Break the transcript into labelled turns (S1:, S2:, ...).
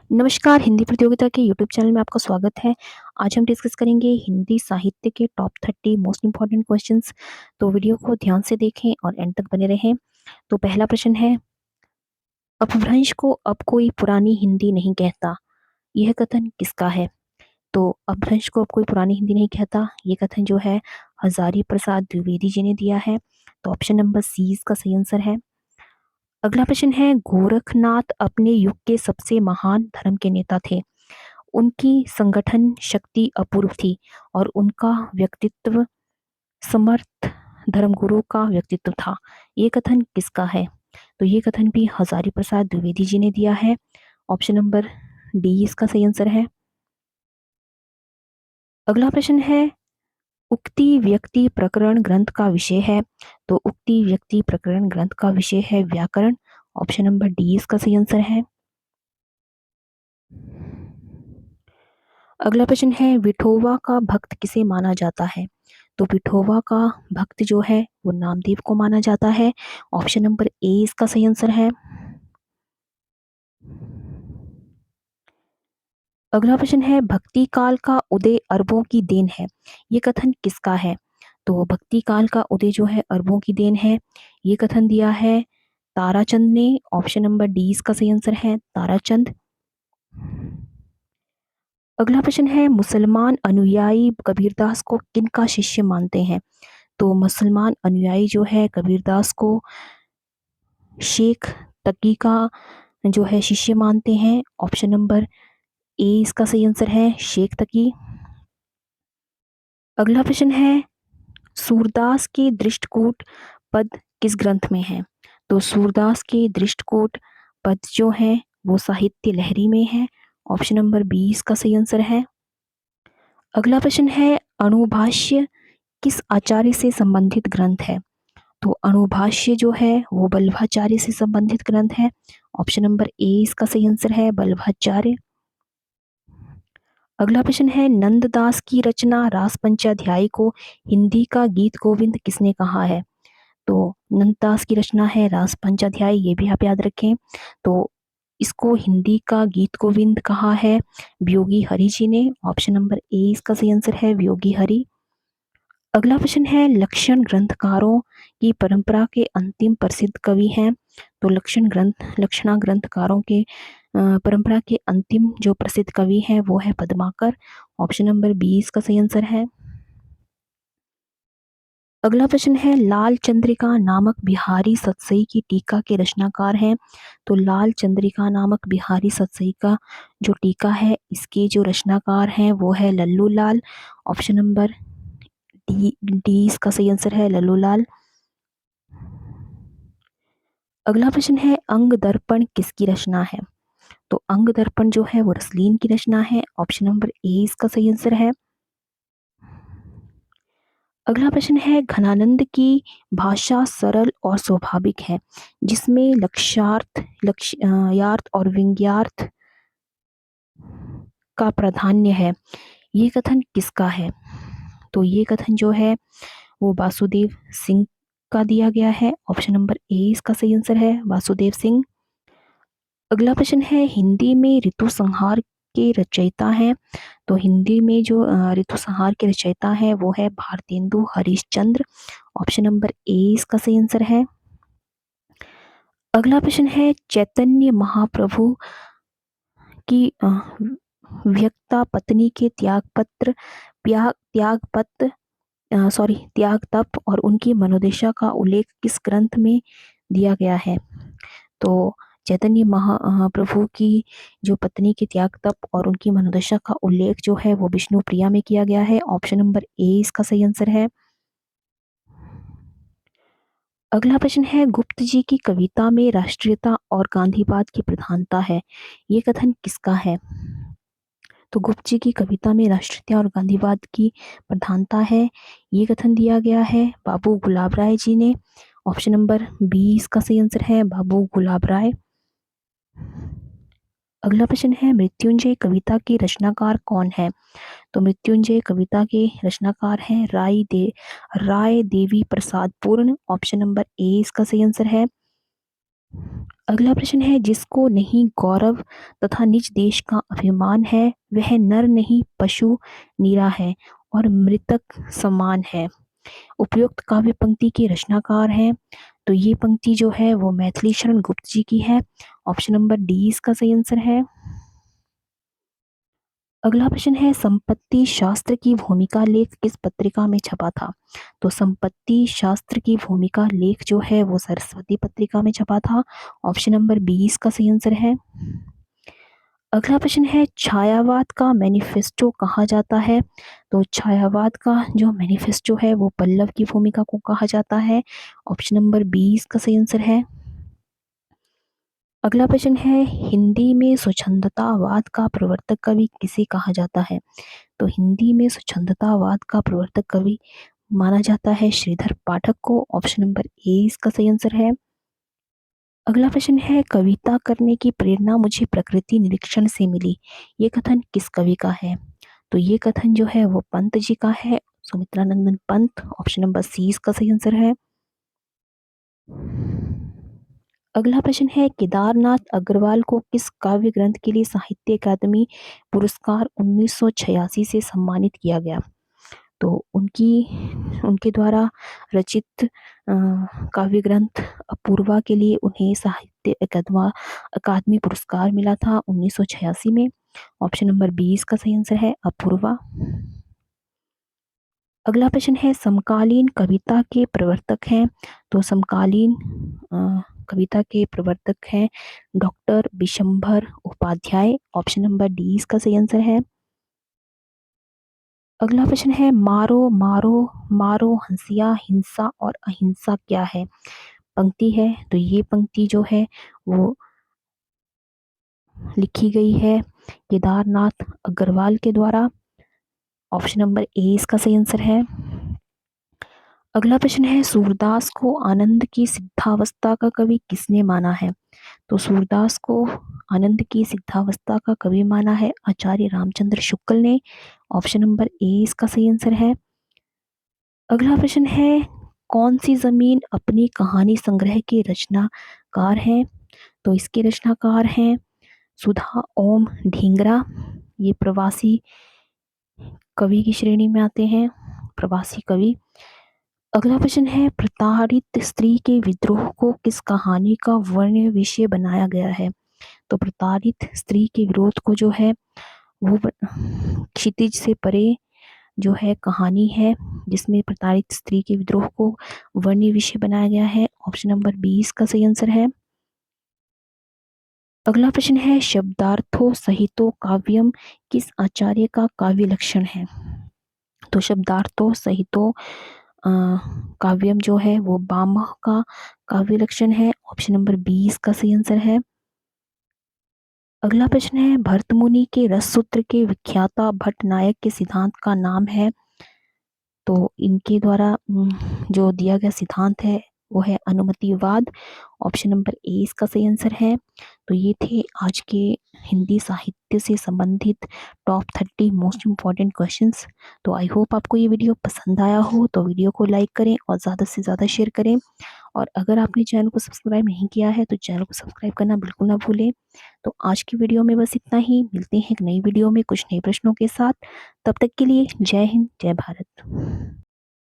S1: नमस्कार, हिंदी प्रतियोगिता के यूट्यूब चैनल में आपका स्वागत है। आज हम डिस्कस करेंगे हिंदी साहित्य के टॉप 30 मोस्ट इम्पोर्टेंट क्वेश्चंस। तो वीडियो को ध्यान से देखें और एंड तक बने रहें। तो पहला प्रश्न है, अपभ्रंश को अब कोई पुरानी हिंदी नहीं कहता, यह कथन किसका है? तो अपभ्रंश को अब कोई पुरानी हिंदी नहीं कहता, ये कथन जो है हजारी प्रसाद द्विवेदी जी ने दिया है। तो ऑप्शन नंबर सी इसका सही आंसर है। अगला प्रश्न है, गोरखनाथ अपने युग के सबसे महान धर्म के नेता थे। उनकी संगठन शक्ति अपूर्व थी और उनका व्यक्तित्व समर्थ धर्मगुरु का व्यक्तित्व था। ये कथन किसका है? तो ये कथन भी हजारी प्रसाद द्विवेदी जी ने दिया है। ऑप्शन नंबर डी इसका सही आंसर है। अगला प्रश्न है, उक्ति व्यक्ति प्रकरण ग्रंथ का विषय है। तो उक्ति व्यक्ति प्रकरण ग्रंथ का विषय है व्याकरण। ऑप्शन नंबर डी इसका सही आंसर है। अगला प्रश्न है, विठोबा का भक्त किसे माना जाता है? तो विठोबा का भक्त जो है वो नामदेव को माना जाता है। ऑप्शन नंबर ए इसका सही आंसर है। अगला प्रश्न है, भक्ति काल का उदय अरबों की देन है, ये कथन किसका है? तो भक्ति काल का उदय जो है अरबों की देन है, ये कथन दिया है ताराचंद ने। ऑप्शन नंबर डी इसका सही आंसर है, ताराचंद। अगला प्रश्न है, मुसलमान अनुयायी कबीरदास को किनका शिष्य मानते हैं? तो मुसलमान अनुयायी जो है कबीरदास को शेख तकी का जो है शिष्य मानते हैं। ऑप्शन नंबर ए इसका सही आंसर है, शेख तकी। अगला प्रश्न है, सूरदास के दृष्टकूट पद किस ग्रंथ में है? तो सूरदास के दृष्टकूट पद जो है वो साहित्य लहरी में है। ऑप्शन नंबर बी इसका सही आंसर है। अगला प्रश्न है, अणुभाष्य किस आचार्य से संबंधित ग्रंथ है? तो अणुभाष्य जो है वो बल्लभाचार्य से संबंधित ग्रंथ है। ऑप्शन नंबर ए इसका सही आंसर है, बल्लभाचार्य। अगला प्रश्न है, नंददास की रचना रास पंचाध्यायी को हिंदी का गीत गोविंद किसने कहा है? तो नंददास की रचना है रास पंचाध्यायी, ये भी आप याद रखें। तो इसको हिंदी का गीत गोविंद कहा है वियोगी हरि जी ने। ऑप्शन नंबर ए इसका सही आंसर है, वियोगी हरि। अगला प्रश्न है, लक्षण ग्रंथकारों की परंपरा के अंतिम प्रसिद्ध कवि हैं। तो लक्षणा ग्रंथकारों के परंपरा के अंतिम जो प्रसिद्ध कवि हैं वो है पद्माकर। ऑप्शन नंबर 20 का सही आंसर है। अगला प्रश्न है, लाल चंद्रिका नामक बिहारी सतसई की टीका के रचनाकार हैं। तो लाल चंद्रिका नामक बिहारी सतसई का जो टीका है इसके जो रचनाकार हैं वो है लल्लू लाल। ऑप्शन नंबर डी इसका सही आंसर है, लल्लू लाल। अगला प्रश्न है, अंग दर्पण किसकी रचना है? तो अंग दर्पण जो है वो रसलीन की रचना है। ऑप्शन नंबर ए इसका सही आंसर है। अगला प्रश्न है, घनानंद की भाषा सरल और स्वाभाविक है, जिसमें यार्थ और व्यंग्यार्थ का प्राधान्य है, ये कथन किसका है? तो ये कथन जो है वो वासुदेव सिंह का दिया गया है। ऑप्शन नंबर ए इसका सही आंसर है, वासुदेव सिंह। अगला प्रश्न है, हिंदी में ऋतु संहार के रचयिता हैं। तो हिंदी में जो ऋतु संहार के रचयिता हैं वो है Bharatendu Harishchandra. Option number A इसका सही आंसर है। अगला प्रश्न है, चैतन्य महाप्रभु की व्यक्ता पत्नी के त्याग तप और उनकी मनोदशा का उल्लेख किस ग्रंथ में दिया गया है? तो चैतन्य महाप्रभु की जो पत्नी के त्याग तप और उनकी मनोदशा का उल्लेख जो है वो विष्णु प्रिया में किया गया है। ऑप्शन नंबर ए इसका सही आंसर है। अगला प्रश्न है, गुप्त जी की कविता में राष्ट्रीयता और गांधीवाद की प्रधानता है, ये कथन किसका है? तो गुप्त जी की कविता में राष्ट्रीयता और गांधीवाद की प्रधानता है, ये कथन दिया गया है बाबू गुलाब राय जी ने। ऑप्शन नंबर बी इसका सही आंसर है, बाबू गुलाब राय। अगला प्रश्न है, मृत्युंजय कविता के रचनाकार कौन है? तो मृत्युंजय कविता के रचनाकार हैं राय देवी प्रसाद पूर्ण। ऑप्शन नंबर ए इसका सही आंसर है। अगला प्रश्न है, जिसको नहीं गौरव तथा निज देश का अभिमान है, वह नर नहीं पशु नीरा है और मृतक समान है। उपयुक्त काव्य पंक्ति के रचनाकार हैं, तो ये पंक्ति जो है वो मैथिली शरण गुप्त जी की है। ऑप्शन नंबर डी इसका सही आंसर है। अगला प्रश्न है, संपत्ति शास्त्र की भूमिका लेख किस पत्रिका में छपा था? तो संपत्ति शास्त्र की भूमिका लेख जो है वो सरस्वती पत्रिका में छपा था। ऑप्शन नंबर बी इसका सही आंसर है। अगला प्रश्न है, छायावाद का मैनिफेस्टो कहा जाता है? तो छायावाद का जो मैनिफेस्टो है वो पल्लव की भूमिका को कहा जाता है। ऑप्शन नंबर बी इसका सही आंसर है। अगला प्रश्न है, हिंदी में स्वच्छंदतावाद का प्रवर्तक कवि किसे कहा जाता है? तो हिंदी में स्वच्छंदतावाद का प्रवर्तक कवि माना जाता है श्रीधर पाठक को। ऑप्शन नंबर ए इसका सही आंसर है। अगला प्रश्न है, कविता करने की प्रेरणा मुझे प्रकृति निरीक्षण से मिली, ये कथन किस कवि का है? तो ये कथन जो है वो पंत जी का है, Sumitranandan Pant. Option number C इसका सही आंसर है। अगला प्रश्न है, केदारनाथ अग्रवाल को किस काव्य ग्रंथ के लिए साहित्य अकादमी पुरस्कार 1986 से सम्मानित किया गया? तो उनके द्वारा रचित काव्य ग्रंथ अपूर्वा के लिए उन्हें साहित्य अकादमी पुरस्कार मिला था 1986 में। ऑप्शन नंबर 20 का सही आंसर है अपूर्वा। अगला प्रश्न है, समकालीन कविता के प्रवर्तक हैं? तो समकालीन कविता के प्रवर्तक हैं doctor Vishambhar Upadhyay. Option number D इसका सही आंसर है। अगला प्रश्न है, मारो मारो मारो हंसिया हिंसा और अहिंसा क्या है? पंक्ति है, तो ये पंक्ति जो है वो लिखी गई है केदारनाथ अग्रवाल के द्वारा। ऑप्शन नंबर ए इसका सही आंसर है। अगला प्रश्न है, सूरदास को आनंद की सिद्धावस्था का कवि किसने माना है? तो सूरदास को आनंद की सिद्धावस्था का कवि माना है आचार्य रामचंद्र शुक्ल ने। ऑप्शन नंबर ए इसका सही आंसर है। अगला प्रश्न है, कौन सी जमीन अपनी कहानी संग्रह के रचनाकार हैं? तो इसके रचनाकार हैं सुधा ओम ढींगरा, ये प्रवासी कवि की श्रेणी में आते हैं, प्रवासी कवि। अगला प्रश्न है, प्रताड़ित स्त्री के विद्रोह को किस कहानी का वर्ण विषय बनाया गया है? तो प्रताड़ित स्त्री के विरोध को जो है वो क्षितिज से परे जो है कहानी है जिसमें प्रताड़ित स्त्री के विद्रोह को वर्णीय विषय बनाया गया है। ऑप्शन नंबर 20 का सही आंसर है। अगला प्रश्न है, शब्दार्थो सहितो काव्यम किस आचार्य का काव्य लक्षण है? तो शब्दार्थो सहितो काव्यम जो है वो भामह का काव्य लक्षण है। ऑप्शन नंबर 20 का सही आंसर है। अगला प्रश्न है, भरतमुनि के रस सूत्र के विख्याता भट्ट नायक के सिद्धांत का नाम है? तो इनके द्वारा जो दिया गया सिद्धांत है वो है अनुमतिवाद। ऑप्शन नंबर ए इसका सही आंसर है। तो ये थे आज के हिंदी साहित्य से संबंधित टॉप 30 मोस्ट इम्पॉर्टेंट क्वेश्चंस। तो आई होप आपको ये वीडियो पसंद आया हो, तो वीडियो को लाइक करें और ज़्यादा से ज़्यादा शेयर करें। और अगर आपने चैनल को सब्सक्राइब नहीं किया है तो चैनल को सब्सक्राइब करना बिल्कुल ना भूलें। तो आज की वीडियो में बस इतना ही, मिलते हैं एक नई वीडियो में कुछ नए प्रश्नों के साथ। तब तक के लिए जय हिंद जय भारत।